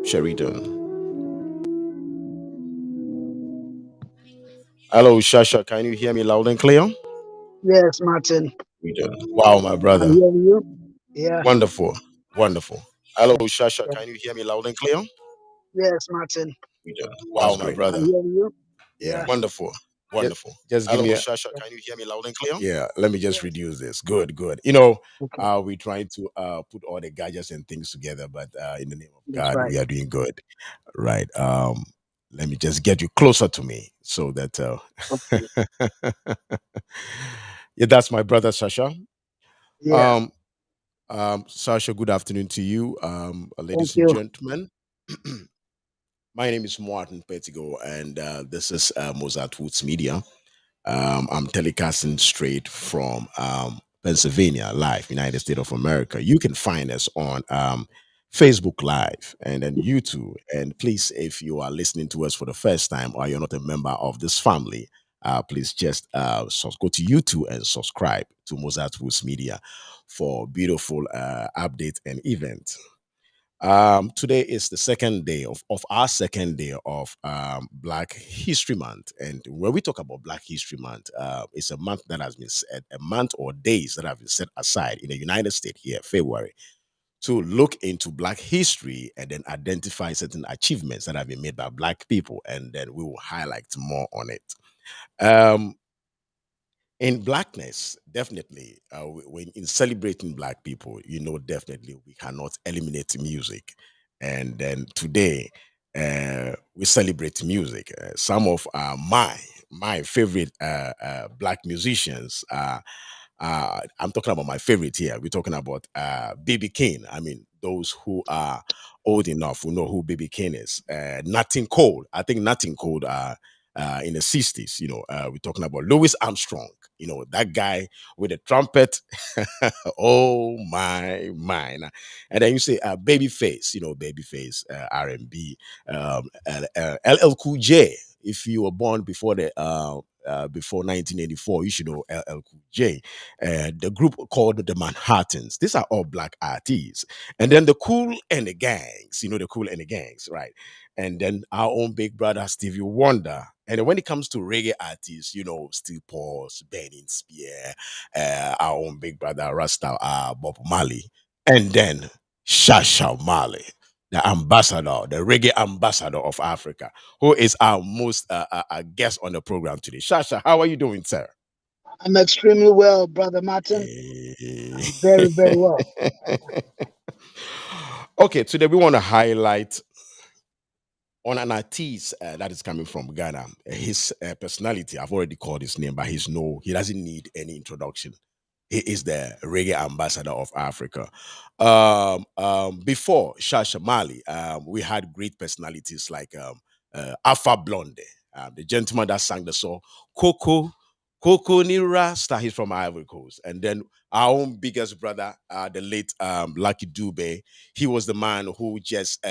Sheridan. Hello, Shasha. Can you hear me loud and clear? Yes, Martin. Sheridan. Wow, my I'm brother. hearing you. Yeah, Wonderful. Wonderful. Hello, yeah, Shasha. yeah. Can you hear me loud and clear? Yes, Martin. Sheridan. That's Wow, my great. brother. I'm hearing you. Yeah. Yeah, Wonderful. Just, Wonderful. just give Hello, me a Shasha. yeah. Can you hear me loud and clear? yeah. Let me just Yes. reduce this. Good, good. You know, Okay, we're trying to put all the gadgets and things together, but in the name of that's God, right. we are doing good. Right. Let me just get you closer to me so that Okay. yeah, that's my brother Sasha. Yeah, Um, Sasha, good afternoon to you, thank ladies and you. gentlemen. My name is Martin Petigo, and this is Mozart Woods Media. I'm telecasting straight from Pennsylvania, live, United States of America. You can find us on Facebook Live and then YouTube. And please, if you are listening to us for the first time or you're not a member of this family, please just go to YouTube and subscribe to Mozart Woods Media for beautiful updates and events. Today is the second day of our second day of Black History Month. And when we talk about Black History Month, it's a month that has been set, a month or days that have been set aside in the United States here, February, to look into Black history and then identify certain achievements that have been made by Black people. And then we will highlight more on it. Um, in blackness, definitely, when in celebrating black people, definitely we cannot eliminate music. And then today, we celebrate music. Some of my favorite black musicians. I'm talking about my favorite here. We're talking about BB King. I mean, those who are old enough who know who BB King is. Nothing Cold. I think Nothing Cold. In the 60s, we're talking about Louis Armstrong, that guy with the trumpet. Oh my. And then you say Babyface, Babyface, R&B, LL Cool J. If you were born before 1984, you should know LL Cool J. The group called the Manhattans. These are all black artists. And then the Cool and the Gangs, the Cool and the Gangs, right? And then our own big brother Stevie Wonder. And then when it comes to reggae artists, Steel Pulse, Benny Spear, our own big brother Rasta Bob Marley, and then Shasha Marley, the ambassador, the reggae ambassador of Africa, who is our most guest on the program today. Shasha, how are you doing, sir? I'm extremely well, brother Martin. Eh. I'm very, very well. Okay, today we want to highlight on an artist that is coming from Ghana. His personality, I've already called his name, but he doesn't need any introduction. He is the reggae ambassador of Africa. Before Shasha Mali, we had great personalities like Alpha Blonde, the gentleman that sang the song Coco, Coco Ni Rasta. He's from Ivory Coast. And then our own biggest brother, the late Lucky Dube, he was the man who just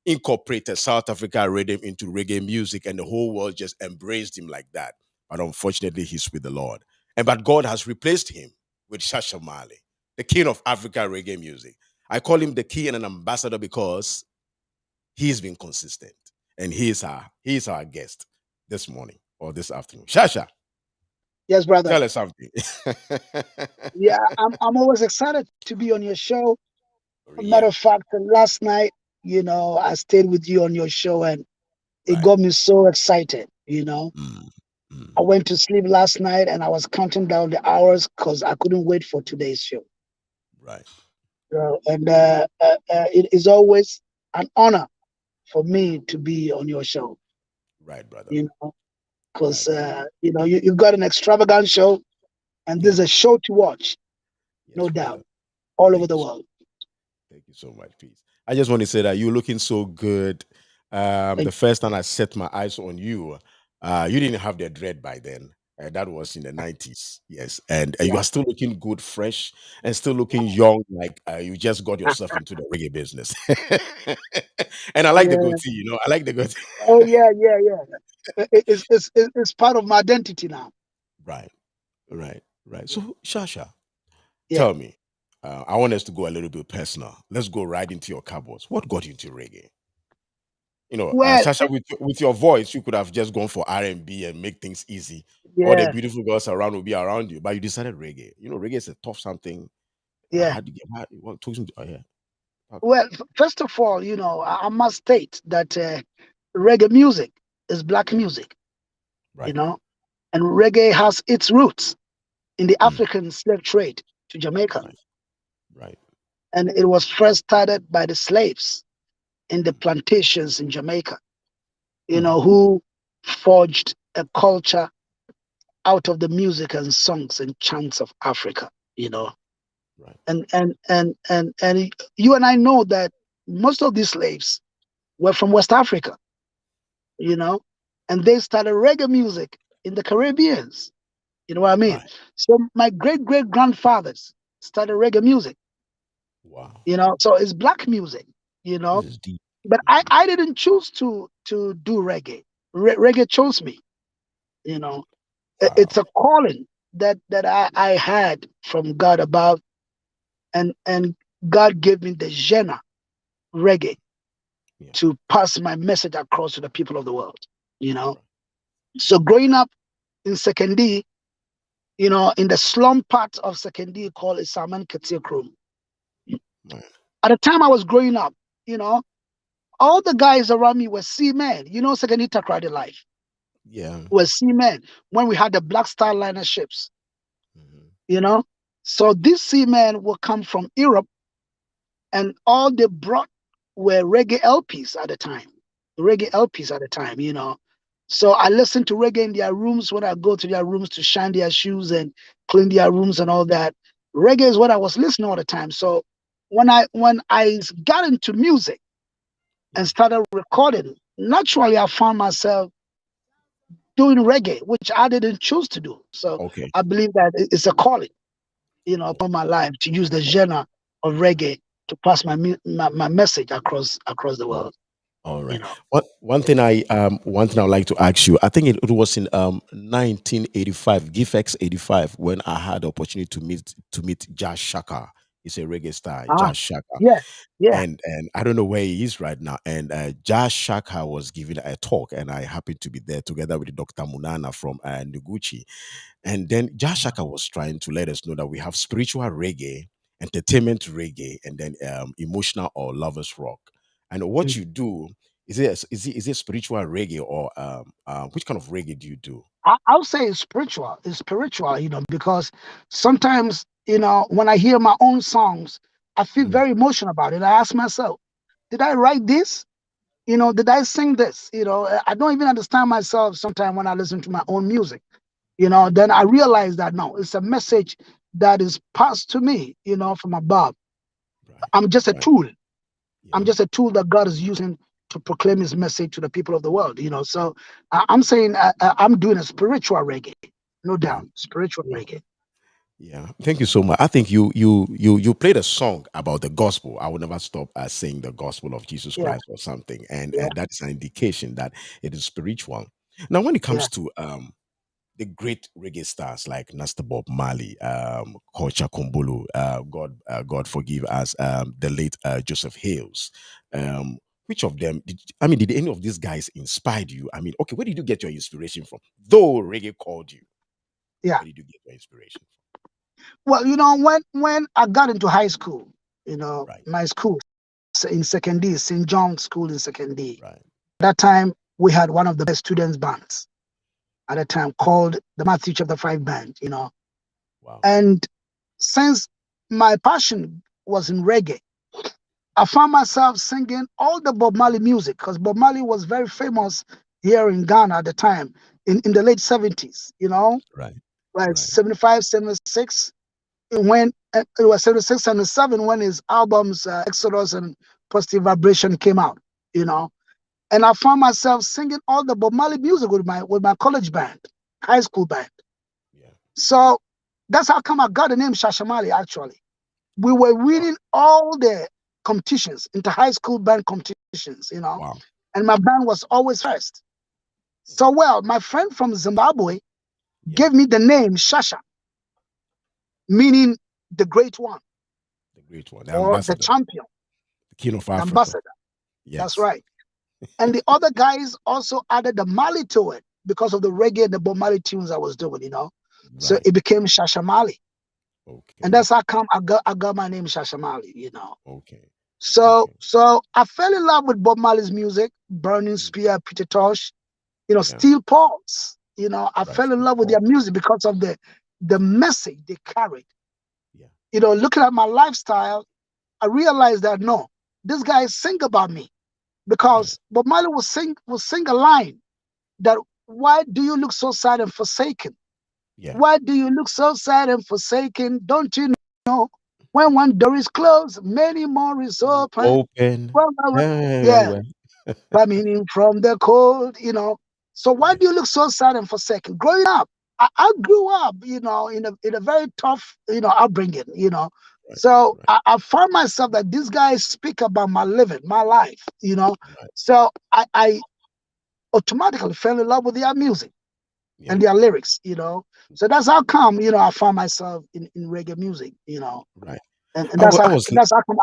incorporated South Africa rhythm into reggae music, and the whole world just embraced him like that. But unfortunately, he's with the Lord. But God has replaced him with Shasha Mali, the king of Africa reggae music. I call him the king and an ambassador because he's been consistent. And he is our guest this morning or this afternoon. Shasha, Yes, brother. tell us something. Yeah, I'm always excited to be on your show. A matter Yeah, of fact, last night, I stayed with you on your show and it right. got me so excited. Mm, I mm, went to sleep last night and I was counting down the hours because I couldn't wait for today's show. right, It is always an honor for me to be on your show, right, brother. you know, because, Right, right. you've got an extravagant show and this Yeah. is a show to watch, Yes, no doubt, brother. all over Thank you the so world. Thank you so much, peace. I just want to say that you're looking so good. The Thank first time I set my eyes on you, you didn't have the dread by then. That was in the 90s, yes. And you. you are still looking good, fresh, and still looking young, like you just got Yeah. yourself into the reggae business. And I like the Yeah. goatee, I like the goatee. Oh, yeah, yeah, yeah. It's part of my identity now. Right, right, right. So, Shasha, Yeah. tell me, I want us to go a little bit personal. Let's go right into your cupboards. What got you into reggae? Well, Shasha, with your voice, you could have just gone for R&B and make things easy. All the yeah, beautiful girls around will be around you, but you decided reggae. Reggae is a tough something. yeah. How do you get? What took you? Oh, yeah. Well, first of all, I must state that reggae music is black music, you Right. know, and reggae has its roots in the Mm, African slave trade to Jamaica. right. Right. And it was first started by the slaves in the Mm, plantations in Jamaica, mm, who forged a culture out of the music and songs and chants of Africa, you know. right. And you and I know that most of these slaves were from West Africa, you know, and they started reggae music in the Caribbeans. You know what I mean? Right. So my great great grandfathers started reggae music, Wow. so it's black music, you know. This is deep. But Mhm. I didn't choose to do reggae. Reggae chose me, you know. It's Wow. a calling that I had from God above, and God gave me the genre reggae Yeah. to pass my message across to the people of the world, you know. Right. So growing up in Sekondi, in the slum part of Sekondi called Isaman Ketiakrum. Right. At the time I was growing up, you know, all the guys around me were seamen. Sekondi Takrady life Yeah. were seamen when we had the Black Star liner ships, Hmm. you know. So these seamen will come from Europe, and all they brought were reggae LPs at the time. Reggae Yeah. LPs at the time. So I listened to reggae in their rooms when I go to their rooms to shine their shoes and clean their rooms and all that. Reggae is what I was listening all the time. So when I got into music and Yeah. started recording, naturally I found myself doing reggae, which I didn't choose to do. So Okay. I believe that it's a calling, Oh, upon my life to use the genre of reggae to pass my message across the oh, world. all You right. know. One thing I'd like to ask you. I think it was in 1985, GIFX 85, when I had the opportunity to meet Josh Shaka. He's a reggae star, Ah, Josh Shaka. yeah, yeah. And I don't know where he is right now. And Josh Shaka was giving a talk, and I happened to be there together with Dr. Munana from Noguchi. And then Josh Shaka was trying to let us know that we have spiritual reggae, entertainment reggae, and then emotional or lovers rock. And what Mm. you do is it spiritual reggae, or which kind of reggae do you do? I'll say it's spiritual. It's spiritual, because sometimes, when I hear my own songs, I feel Mm, very emotional about it. I ask myself, did I write this? Did I sing this? I don't even understand myself sometimes when I listen to my own music. Then I realize that no, it's a message that is passed to me, from above. right, I'm just a right, tool. I'm yeah, just a tool that God is using to proclaim His message to the people of the world. So I'm saying I'm doing a spiritual reggae, no yeah. doubt, spiritual Wow. reggae. Yeah, thank you so much. I think you played a song about the gospel. I will never stop saying the gospel of Jesus Yeah, Christ or something, and yeah, that is an indication that it is spiritual. Now, when it yeah. comes to the great reggae stars like Nasta Bob Marley, Kocha Kumbulu, God forgive us, the late Joseph Hales. Um, which of them did any of these guys inspired you? I mean, okay, where did you get your inspiration from? Though reggae called you, Yeah. where did you get your inspiration Well, when I got into high school, from? Right, my school in secondary, St. John's School in secondary. right. That time we had one of the best students bands at the time called the Matthew Chapter 5 band. Wow. And since my passion was in reggae, I found myself singing all the Bob Marley music because Bob Marley was very famous here in Ghana at the time in the late 70s, Right, like right. 75, 76. When it was 76, 77 when his albums Exodus and Positive Vibration came out, you know. And I found myself singing all the Bob Marley music with my college band, high school band. Yeah. So that's how come I got the name Shasha Mali actually. We were Wow. winning all the competitions, inter high school band competitions. Wow. And my band was always first. So well, my friend from Zimbabwe Yeah. gave me the name Shasha, meaning the great one The great one, the or the ambassador, champion, the king of the Africa. ambassador. That's Yes. right. And the other guys also added the Marley to it because of the reggae and the Bob Marley tunes I was doing, So Right. it became Shasha Marley. And Okay. that's how come I got my name Shasha Marley. Okay. So Okay. so I fell in love with Bob Marley's music, Burning Mm. Spear, Peter Tosh, Yeah. Steel Pulse. I Right. fell in Steve love with their Paul. music because of the message they carried. Yeah. Looking at my lifestyle, I realized that no, this guy sing about me Right. because Bob Marley will sing a line that why do you look so sad and forsaken? Yeah. Why do you look so sad and forsaken? Don't you know when one door is closed, many more is open? Open. Well, Yeah. yeah, Well. coming in from the cold. So why Yeah. do you look so sad and forsaken? Growing up, I grew up, in a very tough, upbringing. Right. So Right. I found myself that these guys speak about my living, my life. Right. So I automatically fell in love with their music Yeah. and their lyrics. So that's how come, I found myself in reggae music. Right. And I that's was. I how was. that's how come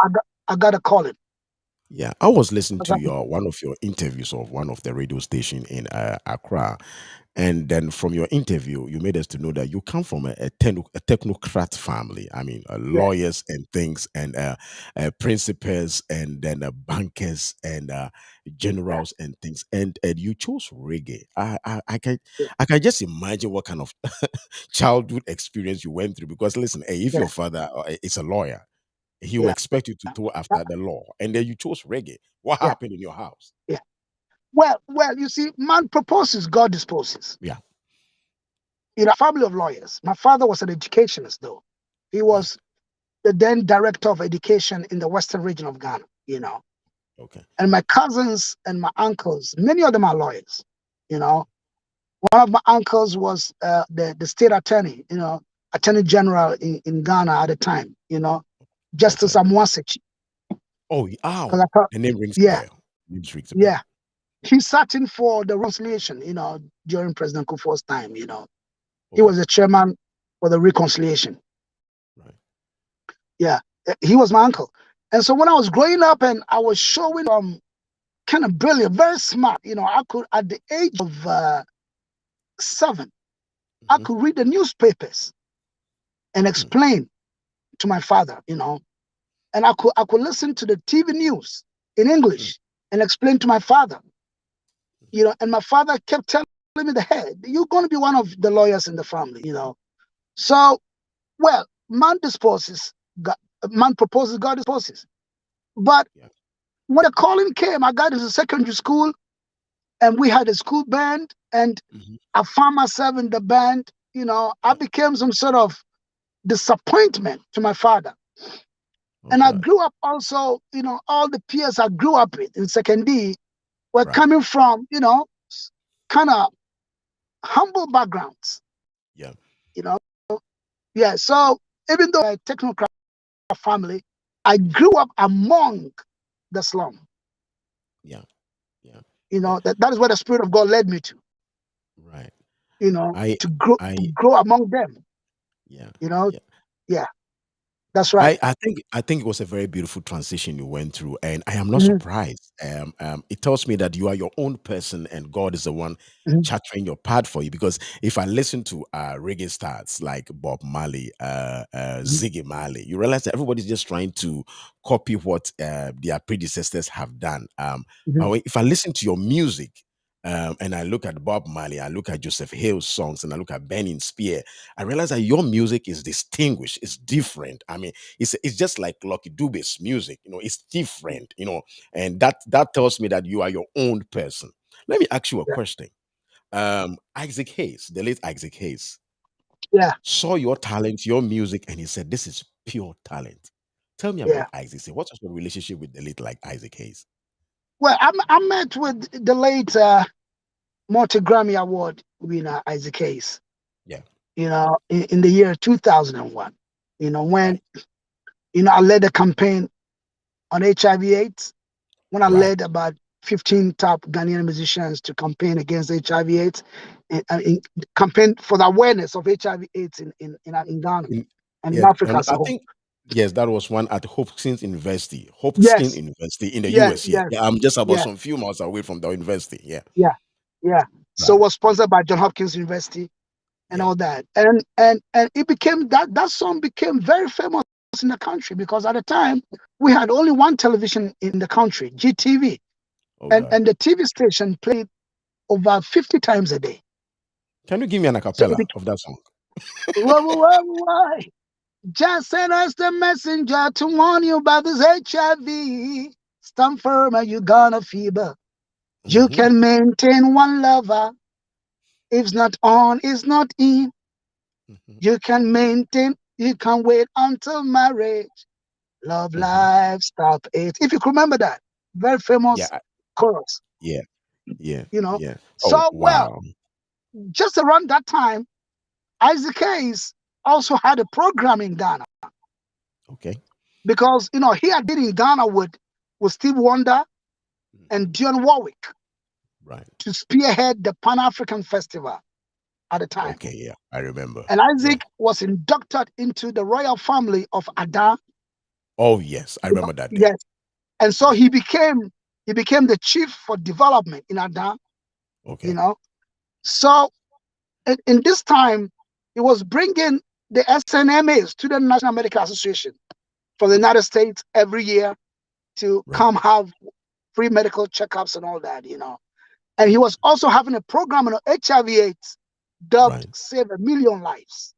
I got to call it. Yeah, I was listening That's to how- your one of your interviews of one of the radio station in Accra, and then from your interview, you made us to know that you come from a technocrat family. I mean, yeah, lawyers and things, and principals, and then bankers and yeah, generals and things, and you chose reggae. yeah, I can just imagine what kind of childhood experience you went through. Because listen, hey, if yeah, your father is a lawyer, he will yeah, expect you to go yeah, after the law, and then you chose reggae. What yeah, happened in your house? yeah. Well, you see, man proposes, God disposes. Yeah. Family of lawyers. My father was an educationist, though. He Yeah. was the then director of education in the western region of Ghana. Okay. And my cousins and my uncles, many of them are lawyers. You know, one of my uncles was the state attorney general in Ghana at the time. Justice Okay. Amwasichi. Because Ow. I thought, The name rings a yeah, bell. Name rings a yeah, bell. he sat in for the reconciliation. During President Kufuor's time. He Okay. was the chairman for the reconciliation. Right. Yeah, he was my uncle. And so when I was growing up and I was showing kind of brilliant, very smart, I could at the age of 7, I Hmm. could read the newspapers and Hmm. explain to my father. And I could listen to the TV news in Hmm. English and explain to my father. And my father kept telling me the head, you're going to be one of the lawyers in the family. So, well, God, man proposes, God disposes. But Yeah. when the calling came, I got into secondary school and we had a school band and Hmm. I found myself in the band. I Yeah. became some sort of disappointment to my father. And I Okay. grew up also, all the peers I grew up with in second D were Right. coming from, kind of humble backgrounds, Yeah. you know. Yeah. So even though a technocrat family, I grew up among the slum. Yeah. Yeah. Yeah. That is where the Spirit of God led me to, Right. I. to grow I. among them. Yeah. You know, Yeah. yeah, that's right. I think it was a very beautiful transition you went through, and I am not Mhm, surprised. It tells me that you are your own person, and God is the one mhm, chartering your path for you. Because if I listen to reggae stars like Bob Marley, mhm, Ziggy Marley, you realize that everybody's just trying to copy what their predecessors have done. mhm, If I listen to your music. And I look at Bob Marley, I look at Joseph Hill's songs, and I look at Benny Spear. I realize that your music is distinguished, it's different. I mean, it's just like Lucky Dube's music, it's different, and that tells me that you are your own person. Let me ask you a yeah, question. Isaac Hayes, the late Isaac Hayes, yeah, saw your talent, your music, and he said, "This is pure talent." Tell me yeah. about Isaac. Say, what's your relationship with the late like Isaac Hayes? Well, I met with the late multi Grammy Award winner Isaac Hayes. Yeah, In the year 2001. When right, I led a campaign on HIV/AIDS. When I right. led about 15 top Ghanaian musicians to campaign against HIV/AIDS, and campaign for the awareness of HIV/AIDS in Ghana In, and in yeah, Africa as a I whole. think Yes, that was one at Hopkins University. Hopkins Yes, University in the yes, US. Yeah. yes, Yeah, I'm just about yeah, some few miles away from the university. Yeah. yeah, yeah. So it Right. was sponsored by John Hopkins University and Yeah. all that. And it became that song became very famous in the country because at the time we had only one television in the country, GTV, All and right. and the TV station played over 50 times a day. Can you give me an So it acapella became, of that song? whoa, whoa, whoa, whoa. Just send us the messenger to warn you about this HIV. Stand firm and you gonna fever. You Hmm. can maintain one lover. If not on, it's not in. Hmm. You can maintain, you can wait until marriage. Love Hmm. life, stop it. If you can remember that, very Yeah. famous chorus, Yeah. Yeah. you know. Yeah. Oh, So, well, wow. just around that time, Isaac Hayes also had a program in Ghana Okay. because, he had been in Ghana with Steve Wonder Mhm. and Dionne Warwick Right. to spearhead the Pan African Festival at the time. Okay. Yeah. I remember. And Yeah. Isaac was inducted into the royal family of Ada. Oh, yes. I remember that day. Yes. And so Yeah. he became the chief for development in Ada, you Okay. know. So in this time, he was bringing the SNMA, Student National Medical Association, from the United States every year to Right. come have free medical checkups and all that. And he was also having a program on HIV/AIDS dubbed Right. Save a Million Lives.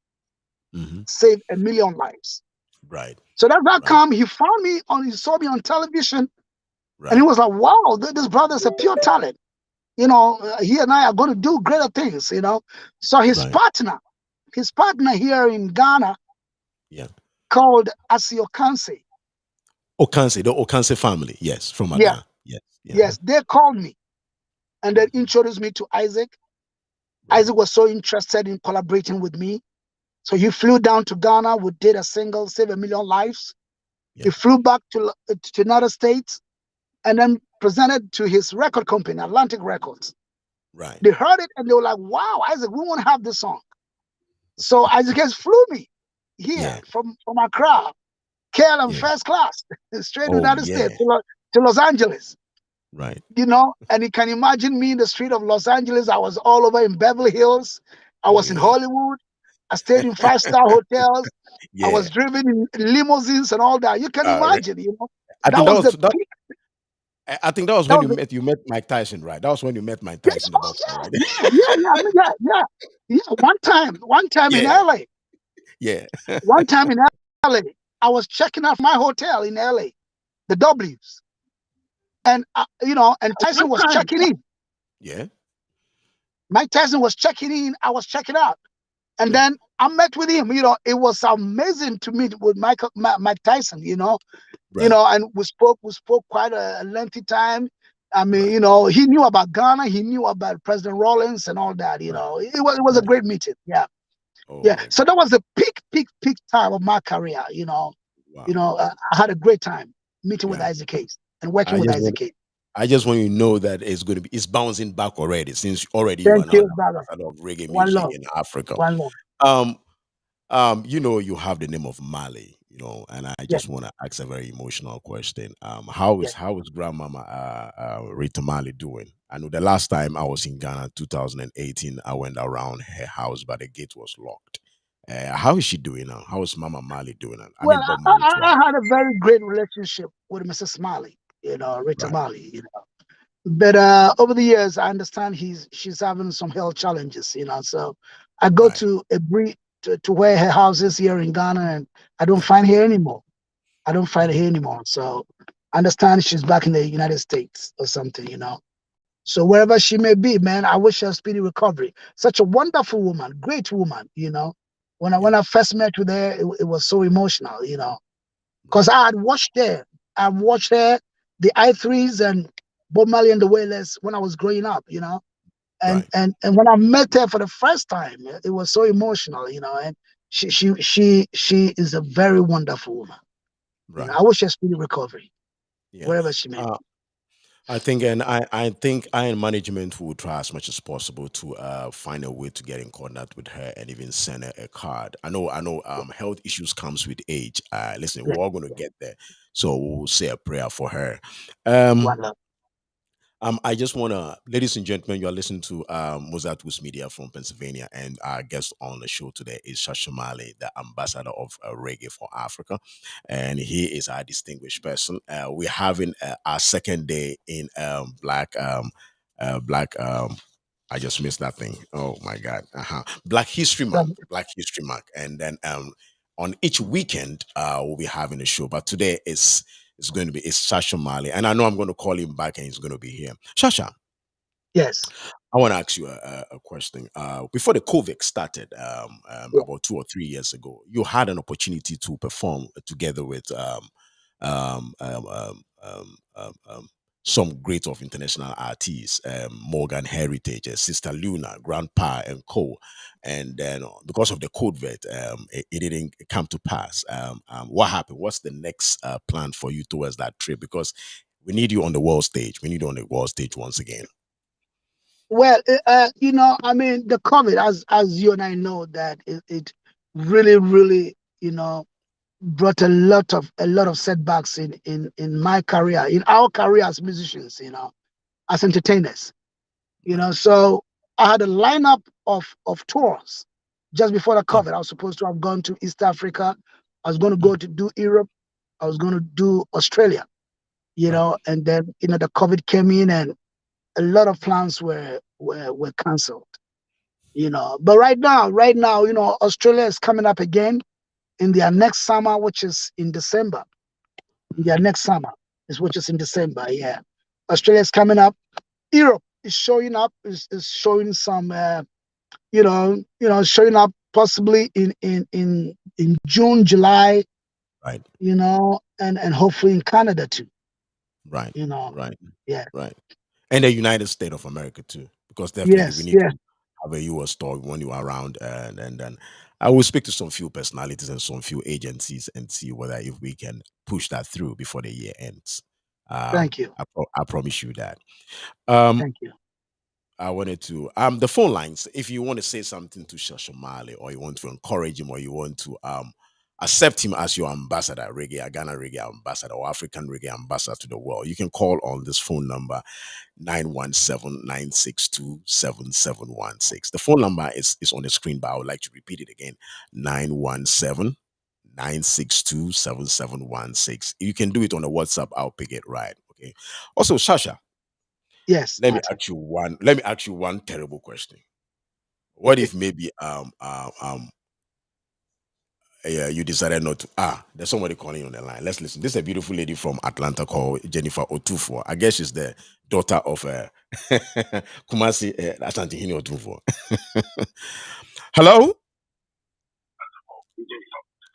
Hmm. Save a Million Lives. Right. So that's how Right. come he saw me on television, and he Right. was like, wow, this brother's a pure talent. He and I are going to do greater things. So Right. his partner here in Ghana Yeah. called Asio Kanse. Okanse, the Okanse family. Yes. From Yeah, Ada. Yes. Yeah. yes, they called me and then Hmm. introduced me to Isaac. Right. Isaac was so interested in collaborating with me. So he flew down to Ghana. We did a single, Save a Million Lives. He Yeah. flew back to United States and then presented to his record company, Atlantic Records. Right. They heard it and they were like, wow, Isaac, we want to have this song. So Isaac has flew me here Yeah. from Accra, KLM Yeah. first class, straight to the Oh, United States, yeah. to Los Angeles. Right. And you can imagine me in the street of Los Angeles. I was all over in Beverly Hills. I Oh, was in yeah. Hollywood. I stayed in five-star hotels. I Yeah. was driven in limousines and all that. You can Right. imagine. I That think that was was the that. peak. I think that was That when was the, you met Mike Tyson, right? That was when you met Mike yes, Tyson, the oh boxer, right? yeah, yeah, yeah, yeah, I mean, yeah, yeah, yeah. One time in Yeah. LA, Yeah. one time in LA, I was checking out my hotel in LA, the W's, and Tyson One was time. checking in. Yeah. Mike Tyson was checking in. I was checking out. And Yeah. then I met with him. It was amazing to meet with Mike Tyson. Right. And we spoke quite a lengthy time. I mean, Right. he knew about Ghana, he knew about President Rollins and all that. Right. It was a Right. great meeting. Yeah, yeah. Oh, So that was the peak time of my career. wow. I had a great time meeting with Yeah. Isaac Hayes and working I with just want Isaac Hayes. I just want you to know that it's bouncing back already, since already you are Thank now you, the brother. ambassador of reggae One music love, in Africa. one love. Um, you have the name of Marley, and I Yeah, just want to ask a very emotional question. How yeah. is Grandmama Rita Marley doing? I know the last time I was in Ghana, 2018, I went around her house, but the gate was locked. How is she doing now? How is Mama Marley doing? I Well, mean, Bob Marley's I wife. had a very great relationship with Mrs. Marley, Rita Right, Marley. But over the years, I understand she's having some health challenges. So I go right, to where her house is here in Ghana, and I don't yeah, find her anymore. I don't find her okay, anymore. So I understand she's back in the United States or something. So wherever she may be, man, I wish her a speedy recovery. Such a wonderful woman, great woman. When yeah, I first met with her, it was so emotional. Because right, I watched her, the I3s and Bob Marley and the Wailers when I was growing up. And right, and and when I met her for the first time, it was so emotional. And she is a very wonderful woman. right, I wish her speedy recovery yeah. wherever she may Uh, be. I think iron management will try as much as possible to find a way to get in contact with her and even send her a card. I know health issues comes with age. Listen, Yeah, we're all gonna get there. So we'll say a prayer for her. Um voila. I just want to, ladies and gentlemen, you are listening to Mozartus Media from Pennsylvania, and our guest on the show today is Shasha Marley, the ambassador of reggae for Africa, and he is our distinguished person. We're having our second day in Black. I just missed that thing. Oh my God! Black History Month, Um, Black History Month, and then on each weekend we'll be having a show. But today is it's going to be it's Shasha Mali, and I know I'm going to call him back, and he's going to be here. Shasha, yes. I want to ask you a question. Before the COVID started, Yeah. about 2 or 3 years ago, you had an opportunity to perform together with um, um, um, um, um, um, some great of international artists, Morgan Heritage, Sister Luna, Grandpa, and Co. And then because of the COVID, it didn't come to pass. What happened? What's the next plan for you towards that trip? Because we need you on the world stage. We need you on the world stage once again. Well, I mean, the COVID, as you and I know, that it really, really, brought a lot of setbacks in my career, in our career as musicians, as entertainers. Right. So I had a lineup of tours just before the Mm, COVID. I was supposed to have gone to East Africa. I was going to mm, go to do Europe. I was going to do Australia. right. And then the COVID came in, and a lot of plans were cancelled. But right now, Australia is coming up again in their next summer, which is in December. In their next summer which is in December. Yeah, Australia is coming up. Europe is showing up. Is showing some. Showing up possibly in June, July. Right. And hopefully in Canada too. Right. You know. Right. Yeah. Right. And the United States of America too, because definitely we Yes. need Yes. to have a US store when you are around, and then I will speak to some few personalities and some few agencies and see whether if we can push that through before the year ends. Thank you. I promise you that. Um, Thank you. I wanted to the phone lines. If you want to say something to Shashamale, or you want to encourage him, or you want to accept him as your ambassador, reggae, a Ghana reggae ambassador, or African reggae ambassador to the world, you can call on this phone number 917 962 7716. The phone number is on the screen, but I would like to repeat it again. 917 962 7716. You can do it on the WhatsApp, I'll pick it right. Okay. Also, Shasha, Yes, Martin. let me ask you one terrible question. What if maybe yeah, you decided not to. There's somebody calling on the line. Let's listen. This is a beautiful lady from Atlanta called Jennifer Otufo. I guess she's the daughter of Kumasi Asantehini Otufo. Hello?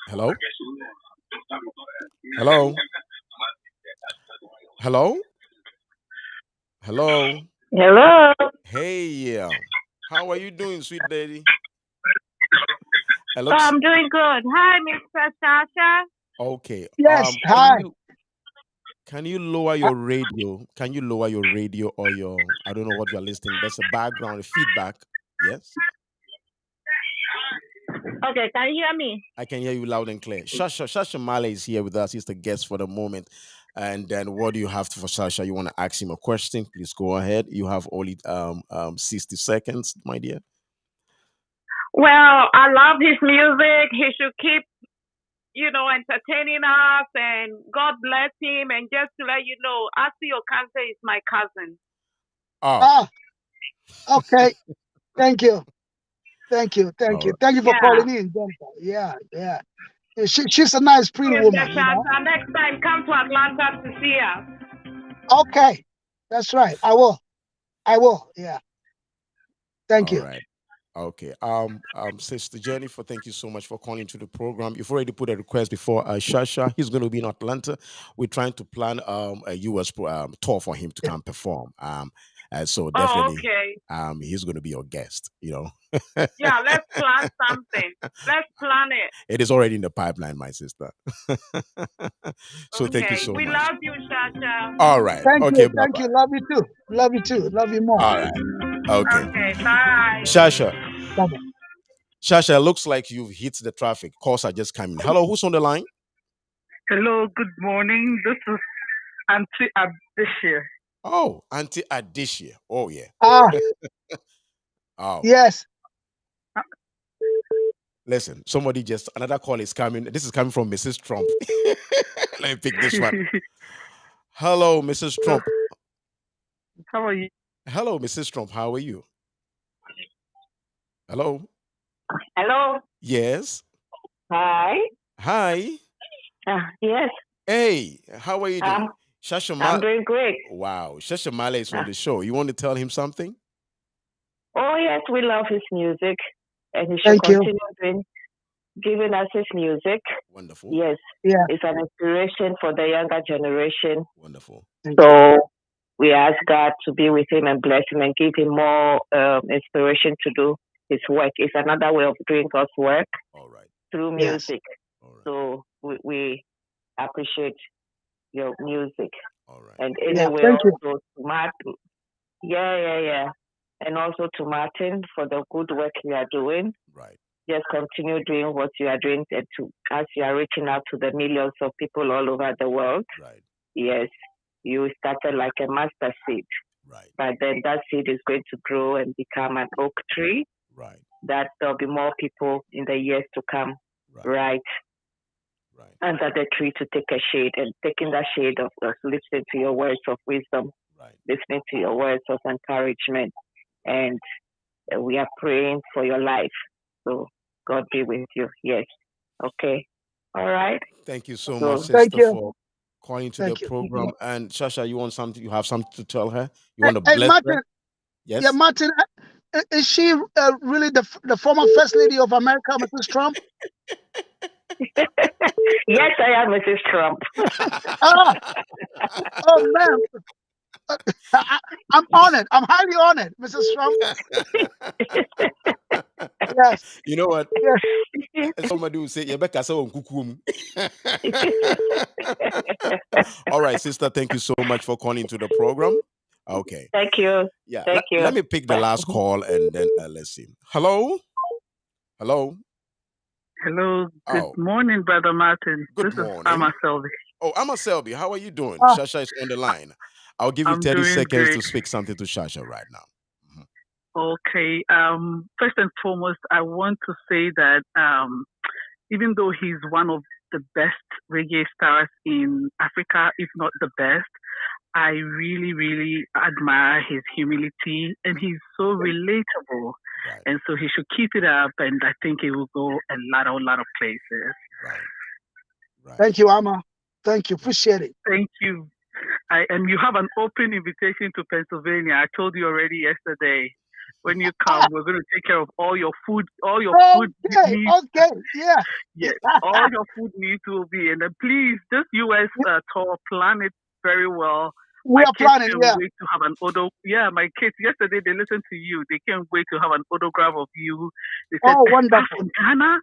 Hello? Hello? Hello? Hello? Hello. Hey, how are you doing, sweet lady? It Oh, looks I'm doing good. Hi, Mr. Shasha. okay. Yes. Hi. Can you lower Uh, your radio? Can you lower your radio or your I don't know what you are listening? There's a background feedback. Yes, Okay, can you hear me? I can hear you loud and clear. Shasha Male is here with us. He's the guest for the moment. And then what do you have for Shasha? You want to ask him a question? Please go ahead. You have only 60 seconds, my dear. Well, I love his music. He should keep, entertaining us, and God bless him. And just to let you know, Asio Cancer is my cousin. Oh, ah. Okay. Thank you. Thank you. Thank all you. right. Thank you for Yeah. calling in, Jennifer. Yeah. Yeah. She's a nice, pretty Mr. woman. Shasha, next time come to Atlanta to see us. Okay. That's right. I will. I will. Yeah. Thank All you. right. Okay. Sister Jennifer, thank you so much for calling to the program. You've already put a request before Shasha. He's going to be in Atlanta. We're trying to plan a US tour for him to Yeah. come perform. So Oh, definitely, okay. he's going to be your guest. Yeah, let's plan something. Let's plan it. It is already in the pipeline, my sister. So thank you Okay. so We much. love you, Shasha. All right. Thank Okay. you. Bye Thank bye. you. Love you too. Love you too. Love you more. All right. Okay. Okay, bye. Shasha. Bye-bye. Shasha, looks like you've hit the traffic. Calls are just coming. Hello, who's on the line? Hello, good morning. This is Auntie Abdishir. Oh, Auntie Adishia. Oh, yeah. Ah, Oh, yes. listen, somebody just, another call is coming. This is coming from Mrs. Trump. Let me pick this one. Hello, Mrs. Trump. How are you? Hello, Mrs. Trump. How are you? Hello. Hello. Yes. Hi. Hi. Yes. Hey, how are you doing? Um, Shasha I'm Ma- doing great. Wow, Shasha Male is Uh, on the show. You want to tell him something? oh yes, we love his music, and he should Thank you. continue giving us his music. Wonderful. Yes, Yeah. it's an inspiration for the younger generation. Wonderful. Thank you. So we ask God to be with him and bless him and give him more inspiration to do his work. It's another way of doing God's work All right. through Yes. music. All right. So we appreciate your music. All right. And Yeah. anyway, Thank you. also to Martin, yeah. And also to Martin for the good work you are doing. Right. Just continue doing what you are doing, and as you are reaching out to the millions of people all over the world. Right. Yes, you started like a mustard seed, Right. but then that seed is going to grow and become an oak tree. Right. That there'll be more people in the years to come, Right. right, Right. under the tree to take a shade, and taking that shade of listening to your words of wisdom, Right. listening to your words of encouragement, and we are praying for your life. So God be with you. Yes. Okay. All right. Thank you so So much, Thank sister, you. for calling to the Thank you. program. And Shasha, you want something? You have something to tell her? You Hey, want to hey, bless her? Martin. Yeah, Yes. Martin. Is she really the former First Lady of America, Mrs. Trump? yes, I am Mrs. Trump. Ah, oh man. I'm honored. I'm highly honored, Mrs. Trump. Yes. You know what? Yes. Somebody will say, "Yebeka say on kukum." All right, sister. Thank you so much for calling to the program. Okay. Thank you. Yeah. Thank you. Let me pick the last call and then let's see. Hello. Hello. Hello, good Oh, morning, Brother Martin. good This is morning. Ama Selby. Oh, Amma Selby, how are you doing? Ah, Shasha is on the line. I'll give you I'm 30 doing seconds great. to speak something to Shasha right now. Mhm. Okay. First and foremost, I want to say that even though he's one of the best reggae stars in Africa, if not the best, I really, really admire his humility, and he's so relatable. Right, And so he should keep it up, and I think he will go a lot of places. right, right. thank you, Amma. Thank you. Appreciate it. Thank you. And you have an open invitation to Pennsylvania. I told you already yesterday. When you come, we're going to take care of all your food Okay. needs. Okay. Yeah. Yes, all your food needs will be. And then please, this US tour, plan it very well. We My are kids planning. can't Yeah. wait to have an auto. Yeah, my kids yesterday they listened to you. They can't wait to have an autograph of you. They said, Oh, "A star wonderful. from Ghana."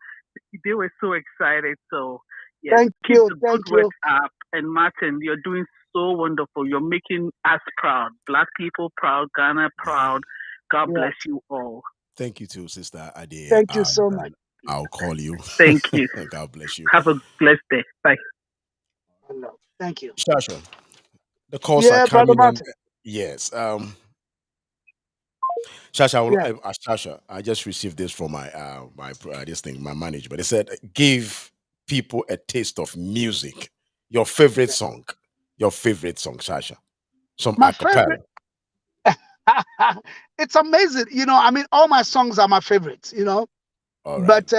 They were so excited. So yes, Thank keep you. the Thank good work you. up. And Martin, you're doing so wonderful. You're making us proud, Black people proud, Ghana proud. God Yes. bless you all. Thank you too, Sister Ade. Thank you so much. I'll call you. Thank you. God bless you. Have a blessed day. Bye. Thank you. Shasha, the calls are Yeah, Brother coming in. Martin. Yes. Shasha, Yeah. Shasha, I just received this from my manager, but they said give people a taste of music. Your favorite song. Your favorite song, Shasha. Some My acapella. favorite. It's amazing. I mean, all my songs are my favorites, All right. but,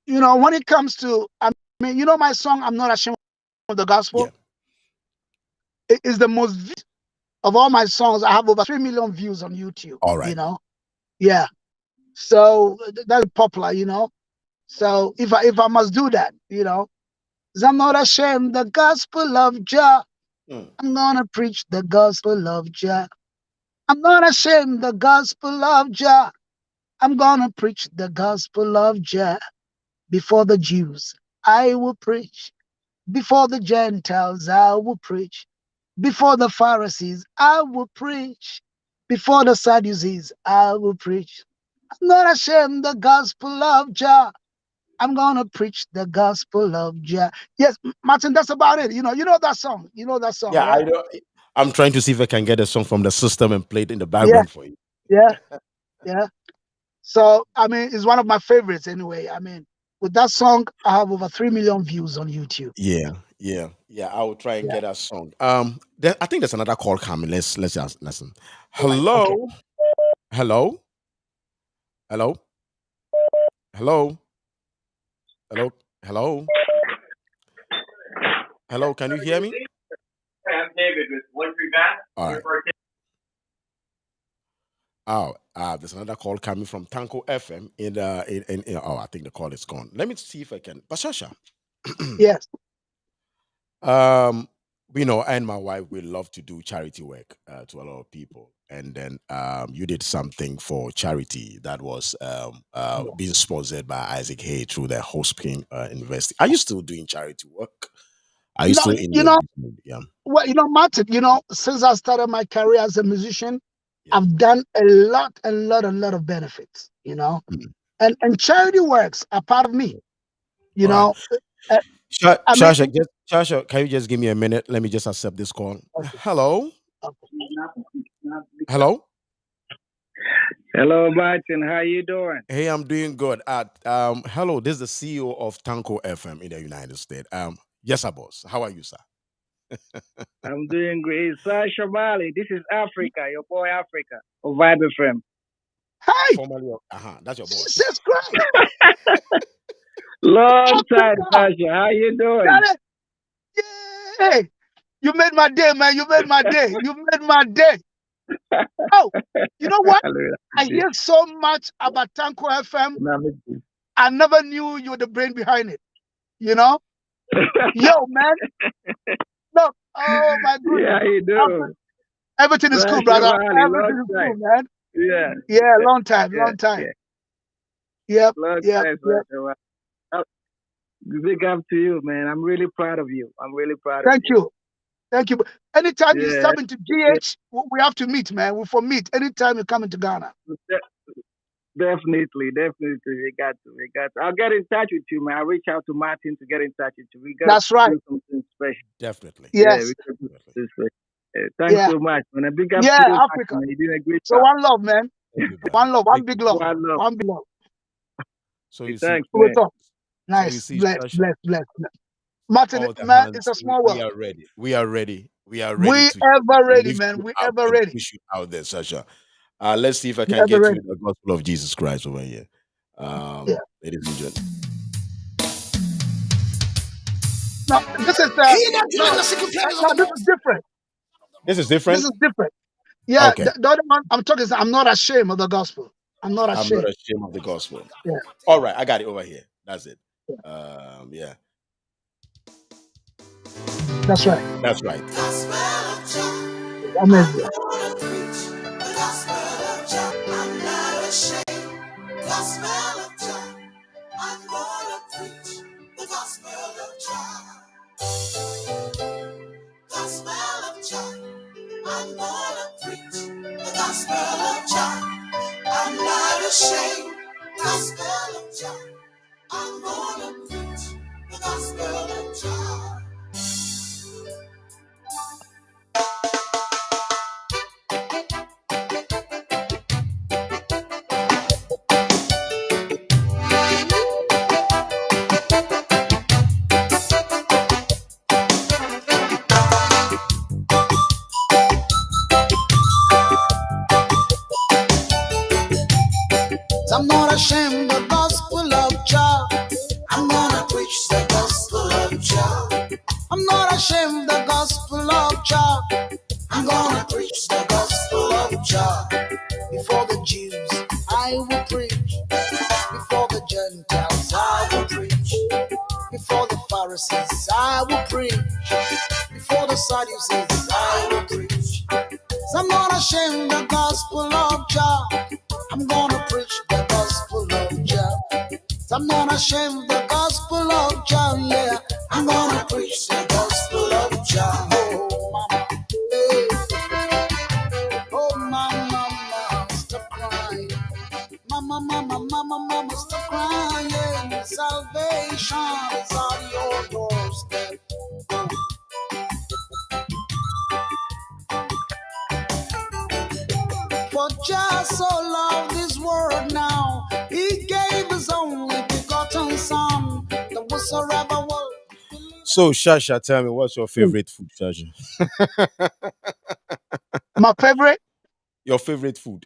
when it comes to, I mean, my song, I'm Not Ashamed of the Gospel, Yeah. it is the most of all my songs. I have over 3 million views on YouTube, All right. Yeah. So that's popular, So if I must do that, 'cause I'm not ashamed the gospel of Jah. Mm. I'm gonna preach the gospel of Jah. I'm not ashamed the gospel of Jah. I'm gonna preach the gospel of Jah before the Jews. I will preach before the Gentiles. I will preach before the Pharisees. I will preach before the Sadducees. I will preach. I'm not ashamed the gospel of Jah. I'm gonna preach the gospel of Jah. Yes, Martin, that's about it. You know that song. You know that song, Yeah, I right? know. I'm trying to see if I can get a song from the system and play it in the Yeah, background for you. yeah, yeah. So I mean, it's one of my favorites anyway. I mean, with that song, I have over 3 million views on YouTube. Yeah, yeah. I will try and Yeah. get a song. I think there's another call coming. Let's just listen. All right. Okay. Hello, hello, hello, hello, hello, hello, hello. Can you hear me? I'm David with One Tree Bass. All right. Oh, there's another call coming from Tanko FM. Oh, I think the call is gone. Let me see if I can. But Shasha, Yes. um, I and my wife, we love to do charity work to a lot of people. And then you did something for charity that was being sponsored by Isaac Hay through the Hoskin University. Are you still doing charity work? Are you No, still in you the know, yeah? well, Martin, since I started my career as a musician, Yeah. I've done a lot of benefits, Mm. and charity works are part of me, you All right. know. Uh, I mean, Shasha, can you just give me a minute? Let me just accept this call. okay, Hello, okay. hello. Hello, Martin. How you doing? Hey, I'm doing good. Hello, this is the CEO of Tanko FM in the United States. Yes, sir, boss. How are you, sir? I'm doing great. Shasha Marley. This is Africa, your boy Africa, of Vibe FM. Hey, Formerly, that's your boss. Jesus Christ! Long time, Africa! Shasha. How you doing? Got it? Yay! You made my day, man. You made my day. You made my day. Oh, you know what? I hear so much about Tanko FM. I never knew you were the brain behind it. Yo, man. Look, oh my goodness. Yeah, you do. Everything is cool, brother. Everything is cool, man. Yeah. Yeah, long time. Yeah. Yep. Long Yep. time, Yep. Shasha. Big up to you, man. I'm really proud of you. I'm really proud Thank of you. you. Thank you. Anytime you Yeah. step into GH, we have to meet, man. We for meet. Anytime you come into Ghana. Definitely. We got to. I'll get in touch with you, man. I'll reach out to Martin to get in touch with you. We got That's right. do something special. Definitely. Yeah, Yes. we can do something special. Thanks so much, man. A big up Yeah, to you, Africa. Martin. You're doing a great So job. one love, man. Thank you, brother. One love. One Thank big you. love. One love. One big love. So you Thanks, see, We'll man. talk. so you Nice. see, Bless. Shasha, Martin, all the man, hands. it's a small We world. are ready. We are ready. We are ready We to ever ready, lift man. you We up ever and ready. push you out there, Shasha. Let's see if I We can ever get ready. you the gospel of Jesus Christ over here. Yeah. Ladies and gentlemen. No, this is this is different. This is This different. is different. Yeah, Okay. the other one I'm talking is I'm not ashamed of the gospel. I'm not I'm not ashamed. ashamed of the gospel. Yeah, All right, I got it over here. That's it. yeah, Yeah, that's right. that's right. Amazing. I'm not ashamed of the gospel of Jah. I'm gonna preach the gospel of Jah. I'm not ashamed of the gospel of Jah. I'm gonna preach the gospel of Jah. Before the Jews, I will preach. Before the Gentiles, I will preach. Before the Pharisees, I will preach. Before the Sadducees, I will preach. So I'm not ashamed the gospel of Jah. I'm gonna preach the gospel of Jah. I'm not ashamed the gospel of Jah. Yeah, I'm gonna preach the gospel of Jah. Oh, mama, hey. Oh, mama, mama, stop crying. Mama, mama, mama, mama, stop crying. Salvation is on your doorstep. For just so loved this world now, He gave His only begotten Son, that whatsoever will. So, Shasha, tell me, what's your favorite food, Shasha? My favorite. Your favorite food?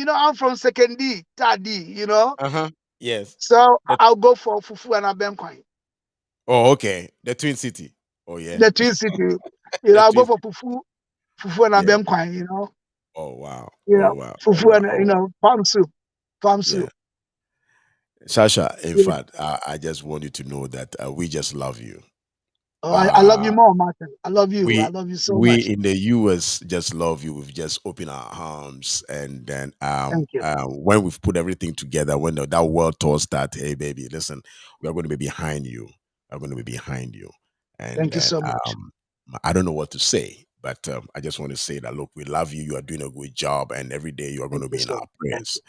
I'm from second D, third D, Yes. So The- I'll go for fufu and abemkwai. oh, okay. The Twin City. Oh, yeah. The Twin City. The I'll go Twin. for fufu and Yeah. abemkwai. Oh, wow. Oh, wow. Oh, Fufu wow. and Oh, palm soup, yeah. soup. Shasha, in Yeah. fact, I just want you to know that we just love you. Oh, I love you more, Martin. I love you. I we love you so we much. in the US just love you. We've just opened our arms, and then Thank you. when we've put everything together, when that world tour starts, hey baby, listen, we are going to be behind you. We're going to be behind you, and Thank you then so much. I don't know what to say, but I just want to say that look, we love you. You are doing a good job, and every day you are going Thank to you be in so our much. Thank prayers. you.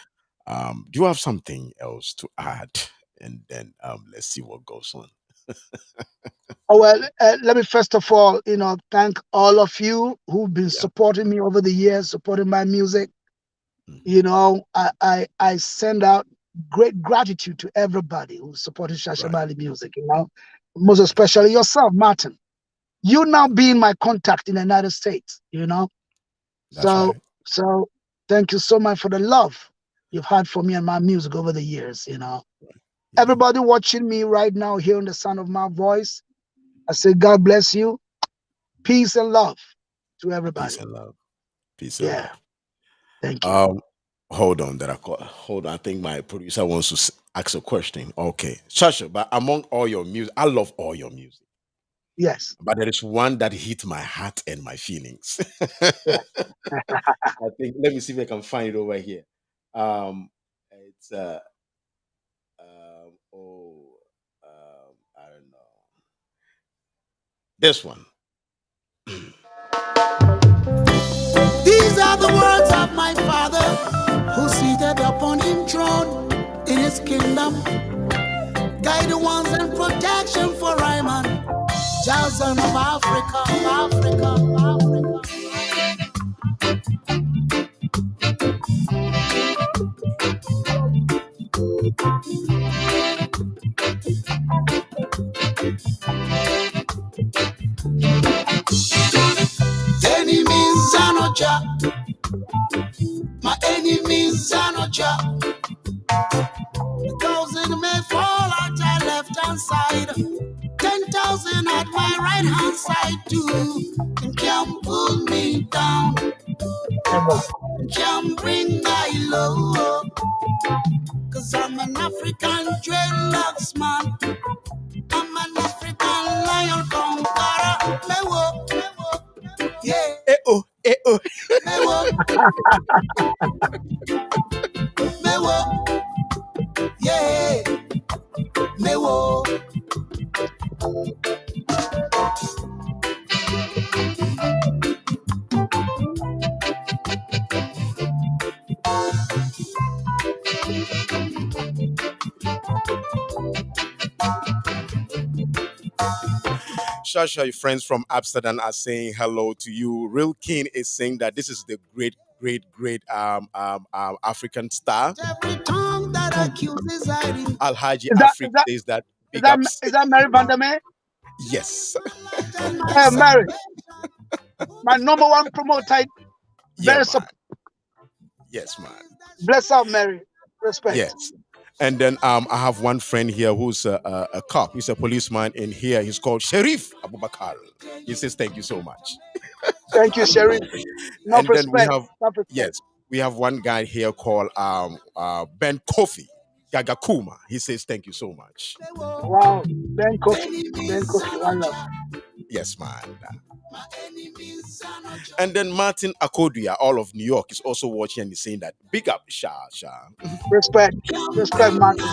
Do you have something else to add? And then let's see what goes on. Oh, well, let me first of all, thank all of you who've been Yeah. supporting me over the years, supporting my music. Mhm. I send out great gratitude to everybody who supported Shasha Right. Bali music, most especially yourself, Martin. You now being my contact in the United States, That's So, right. so thank you so much for the love you've had for me and my music over the years, Yeah. Everybody watching me right now, hearing the sound of my voice, I say, God bless you. Peace and love to Peace everybody. and love. Peace and Yeah. love. Thank you. Hold on, hold on. I think my producer wants to ask a question. Okay, Shasha, but among all your music, I love all your music, Yes. but there is one that hit my heart and my feelings. Yes. I think. Let me see if I can find it over here. It's oh, I don't know this one. These are the words of my Father, who seated upon Him throne in His kingdom. Guidance and protection for Ryman, Jason of Africa, Africa, Africa. Enemies are not ja, my enemies are not ja. 1,000 may fall at your left hand side, 10,000 at my right hand side too. And can't pull me down, can't bring my low. 'Cause I'm an African dreadlocks man, I'm an African lion conqueror. Mewo, yeah, Eh oh. mewo, mewo, yeah, mewo. Shasha, your friends from Amsterdam are saying hello to you. Real King is saying that this is the great African star. Every tongue that accuses I did. Alhaji Is that is Afrik that says that is big that ups. is that Mary Vandermeer? Yes. And my Hey, Mary, salvation. my number one promoter. Yeah, Very man. Yes, man. bless up, Mary. Respect. Yes. And then I have one friend here who's a cop. He's a policeman in here. He's called Sheriff Abubakar. He says thank you so much. Thank you, Sherry. Enough And then we respect. have Enough respect. yes, we have one guy here called Ben Kofi Gagakuma. He says thank you so much. Wow. Ben Kofi. Ben Kofi. One love. Yes, man. And then Martin Akodia, all of New York, is also watching and is saying that big up Shasha. Respect. Respect, Martin.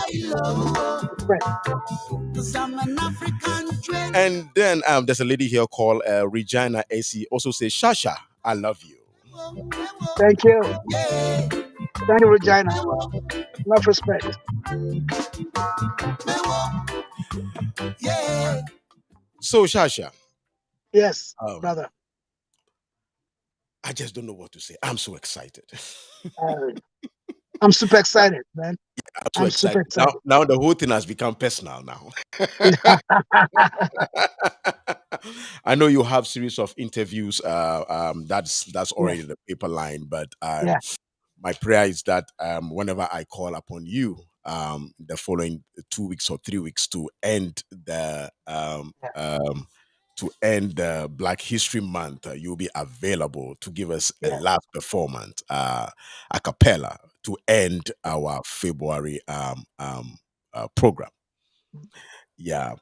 Respect. And then there's a lady here called Regina AC, also says, Shasha, I love you. Thank you. Thank you, Regina. Enough respect. So Shasha, Yes, um, brother. I just don't know what to say. I'm so excited. Uh, I'm super excited, man. I'm so I'm super excited. Now, excited. now the whole thing has become personal now. I know you have series of interviews. That's Yeah, already the paper line, but yeah, my prayer is that whenever I call upon you, the following 2 weeks or 3 weeks yeah, to end the Black History Month, you'll be available to give us a yeah. last performance, a cappella, to end our February program. Yeah,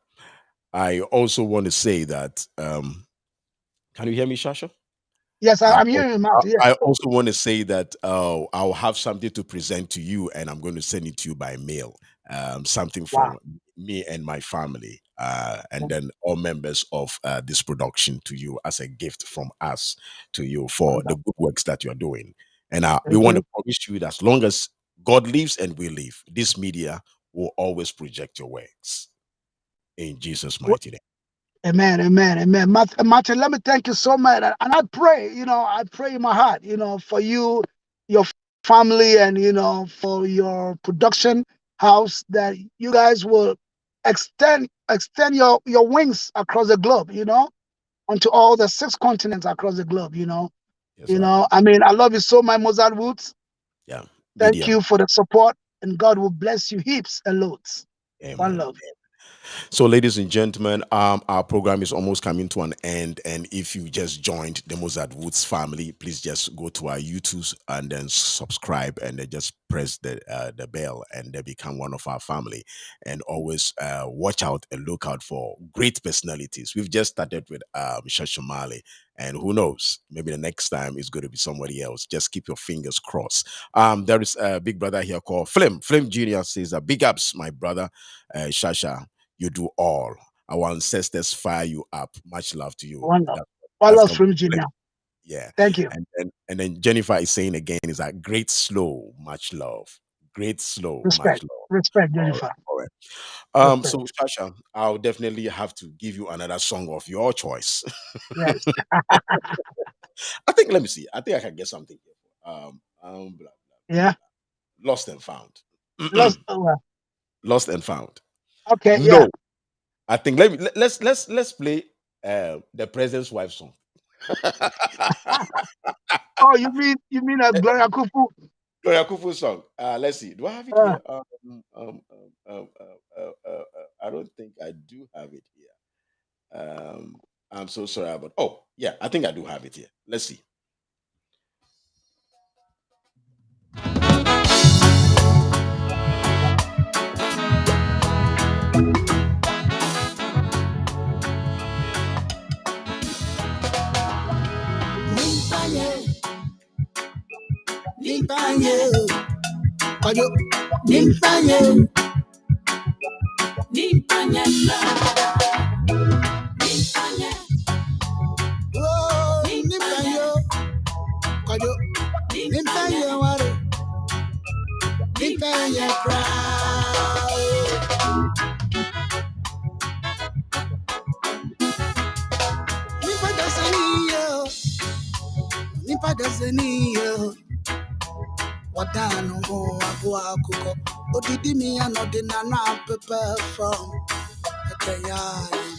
I also want to say that. Can you hear me, Shasha? Yes, I I'm al- hearing you, Martin. Yes. I also want to say that I'll have something to present to you, and I'm going to send it to you by mail. Something Wow. from me and my family, and Yeah, then all members of this production to you as a gift from us to you for the wonderful. good works that you're doing. And we Thank want to you. promise you that as long as God lives and we live, this media will always project your works in Jesus' mighty name. Amen, amen, amen. Martin, let me thank you so much. And I pray, I pray in my heart, for you, your family, and, for your production house that you guys will extend your wings across the globe, onto all the 6 continents across the globe. Yes, sir. I mean, I love you so much, Mozart Woods. Yeah, Thank media. you for the support, and God will bless you heaps and loads. One Amen. love. So, ladies and gentlemen, our program is almost coming to an end. And if you just joined the Mozart Woods family, please just go to our YouTube and then subscribe, and then just press the bell, and they become one of our family. And always watch out and look out for great personalities. We've just started with Shasha Marley, and who knows, maybe the next time it's going to be somebody else. Just keep your fingers crossed. There is a big brother here called Flim. Flim Jr. says, big ups, my brother, Shasha. You do all. Our ancestors fire you up. Much love to you. One love. That, One that's love come from from Flip. Junior. Yeah. Thank you. And then Jennifer is saying again, is that great slow, much love. Great slow, much Respect. love. Respect, All right, Jennifer. all right. Respect. So Shasha, I'll definitely have to give you another song of your choice. Yes. I think let me see. I think I can get something here. Blah, Yeah. Lost and found. Lost. Oh, well. Lost and found. Okay. Yeah. No, I think let's play the president's wife song. Oh, you mean a Gloria Kufu? Gloria Kufu song. Let's see. Do I have it Uh, here? I don't think I do have it here. I'm so sorry about. Oh, yeah, I think I do have it here. Let's see. Nipa dasani yo, wadano mo abua kuko. Odidi mi anode na na pepe from. Ekaya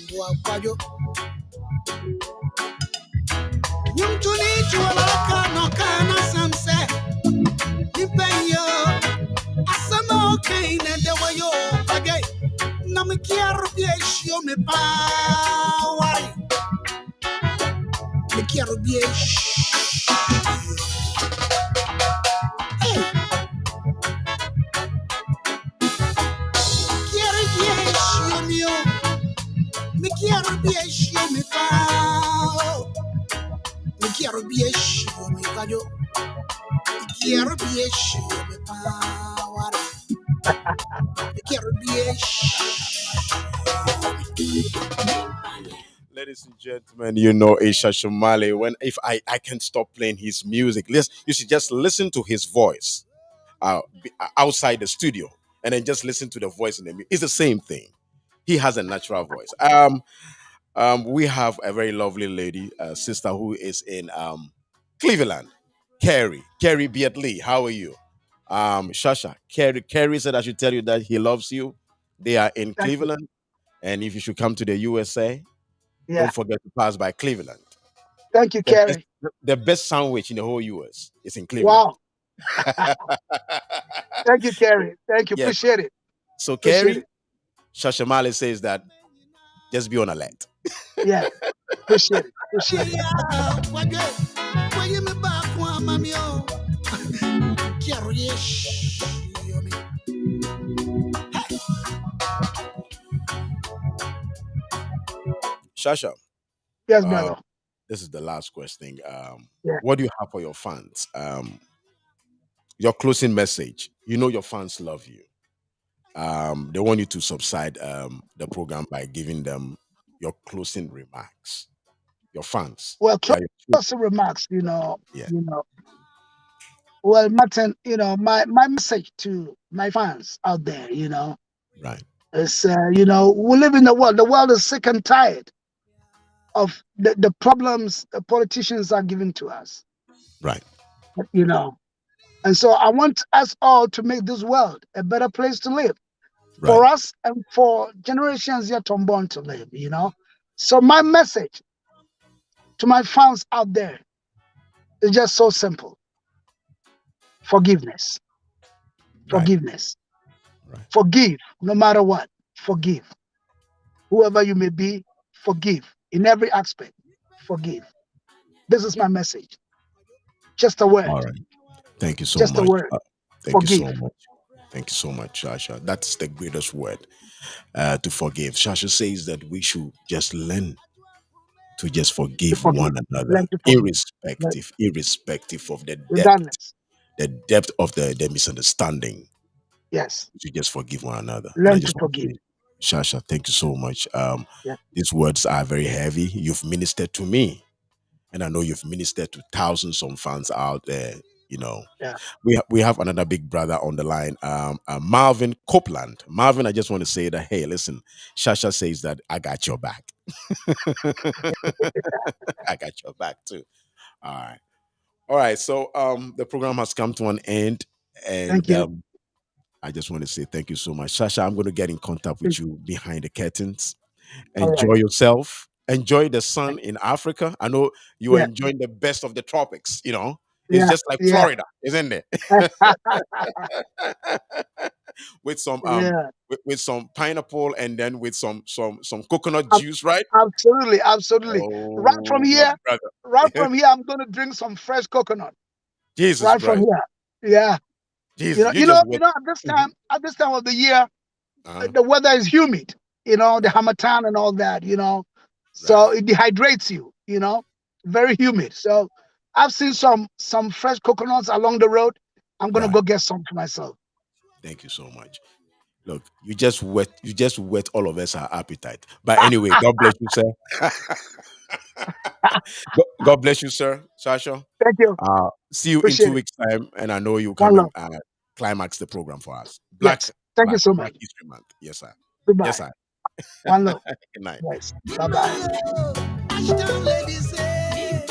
ndo akwayo. Nyumtuni chuala kano kana samse. Nipa yo, asama okay na dewa yo bagay. Namikiaro bieshio me pa wari. Mikiaro bieshio. Me quiero be a show me show me kayo. Quiero be show me power. Quiero be Ladies and gentlemen, you know Shasha Marley. When if I can't stop playing his music, you should just listen to his voice outside the studio, and then just listen to the voice in the music. It's the same thing. He has a natural voice. We have a very lovely lady, sister who is in Cleveland, Carrie Beatley. How are you? Shasha, Carrie said I should tell you that he loves you. They are in Thank you. Cleveland, and if you should come to the USA, Yeah. don't forget to pass by Cleveland. Thank you, The best, Carrie. the best sandwich in the whole US is in Cleveland. Wow. Thank you, Carrie. Thank you. Yes. Appreciate it. So Appreciate Carrie, it. Shasha Marley says that just be on alert. Yeah. Appreciate it. Appreciate it. Shasha, Yes, uh, brother. this is the last question. Yeah. What do you have for your fans? Your closing message. You know your fans love you. They want you to subside the program by giving them your closing remarks. Your fans. Well, They are your closing remarks, yeah, well, Martin, my message to my fans out there, right, is, we live in the world. The world is sick and tired of the problems the politicians are giving to us, right, you know. And so I want us all to make this world a better place to live right, for us and for generations yet unborn to live. So my message to my fans out there is just so simple. Forgiveness. right, Forgiveness. right. Forgive no matter what. Forgive. Whoever you may be, forgive in every aspect. Forgive. This is my message. Just a word. All right. Thank you so Just a much. word. Thank you so Forgive. much. Thank you so much, Shasha. That's the greatest word, to forgive. Shasha says that we should just learn to just To forgive forgive. one another, Learn to forgive. irrespective of Regardless. the depth of the misunderstanding. Yes. To just forgive one another. And I Learn to just want to forgive. say, Shasha, thank you so much. Yeah. These words are very heavy. You've ministered to me, and I know you've ministered to thousands of fans out there. You know, Yeah. we have another big brother on the line, Marvin Copeland. Marvin, I just want to say that, hey, listen, Shasha says that I got your back. I got your back too. All right. All right. So the program has come to an end, Thank and you. I just want to say thank you so much. Shasha, I'm going to get in contact with Please. you behind the curtains. All right. Enjoy yourself. Enjoy the sun in Africa. I know you are Yeah. enjoying the best of the tropics, It's Yeah. just like Yeah. Florida, isn't it? with some Yeah. with some pineapple, and then with some coconut Ab- juice, right? Absolutely. Absolutely. Right from Oh, my here, right brother. from here, I'm going to drink some fresh coconut. Jesus Right from Christ. here. Yeah. Jesus, you just wait. Mhm. At this time of the year, Uh-huh. the weather is humid, the Right, harmattan and all that. So right, it dehydrates you, very humid. So I've seen some fresh coconuts along the road. I'm gonna right. go get some for myself. Thank you so much. Look, you just whet all of us our appetite. But anyway, God bless you, sir. God bless you, sir, Sasha. Thank you. See you in two Appreciate it. weeks' time, and I know you One come and love. climax the program for us. Yes. Thank you so Black much. History Month. Yes, sir. Yes, Goodbye. sir. One love. Good night. Yes. Bye bye. Ashdown ladies say,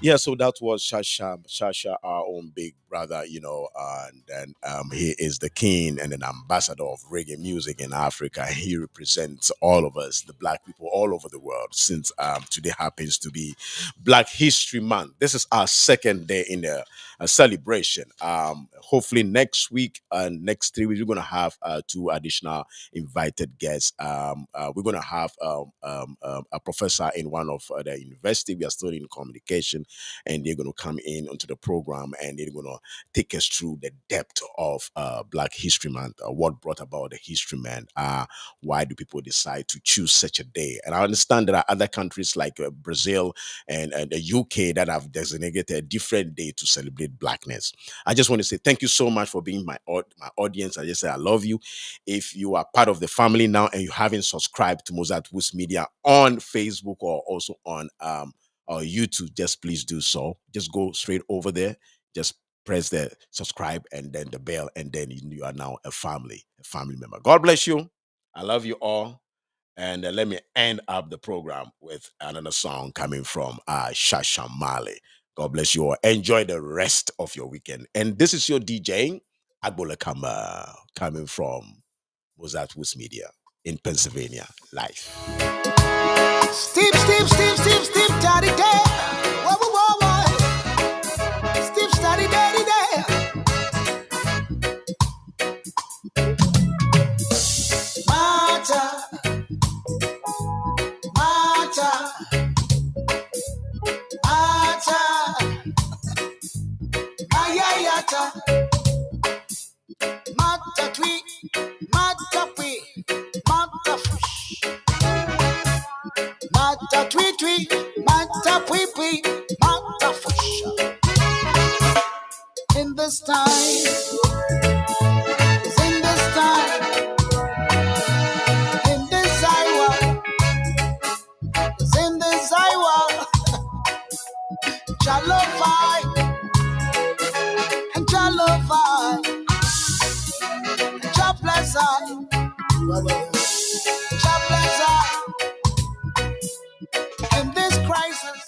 Yeah, so that was Shasha, our own big brother, and then he is the king and an ambassador of reggae music in Africa. He represents all of us, the black people all over the world, since today happens to be Black History Month. This is our second day in the celebration. Hopefully next week and next 3 weeks, we're going to have two additional invited guests. We're going to have a professor in one of the university. We are studying communication, and they're going to come in onto the program and they're going to take us through the depth of Black History Month, what brought about the History Month, why do people decide to choose such a day. And I understand there are other countries like Brazil and the UK that have designated a different day to celebrate Blackness. I just want to say thank you so much for being my audience. I just say I love you. If you are part of the family now and you haven't subscribed to Mozart Woods Media on Facebook or also on YouTube, just please do so. Just go straight over there. Just press the subscribe and then the bell, and then you are now a family member. God bless you. I love you all. And let me end up the program with another song coming from Shasha Marley. God bless you all. Enjoy the rest of your weekend. And this is your DJ, Agbola Kamba, coming from Mozart Woods Media in Pennsylvania, live. Steve, daddy, day. Whoa, whoa, whoa, whoa. Steve, daddy, daddy, day. Mata, ayayata, mata twi, mata pui, mata fush, mata twi, mata pui, mata fush. In this time, in this time, in this hour, in this hour, Jalovai, and Jalovai, Jablazai, Jablazai. In this crisis,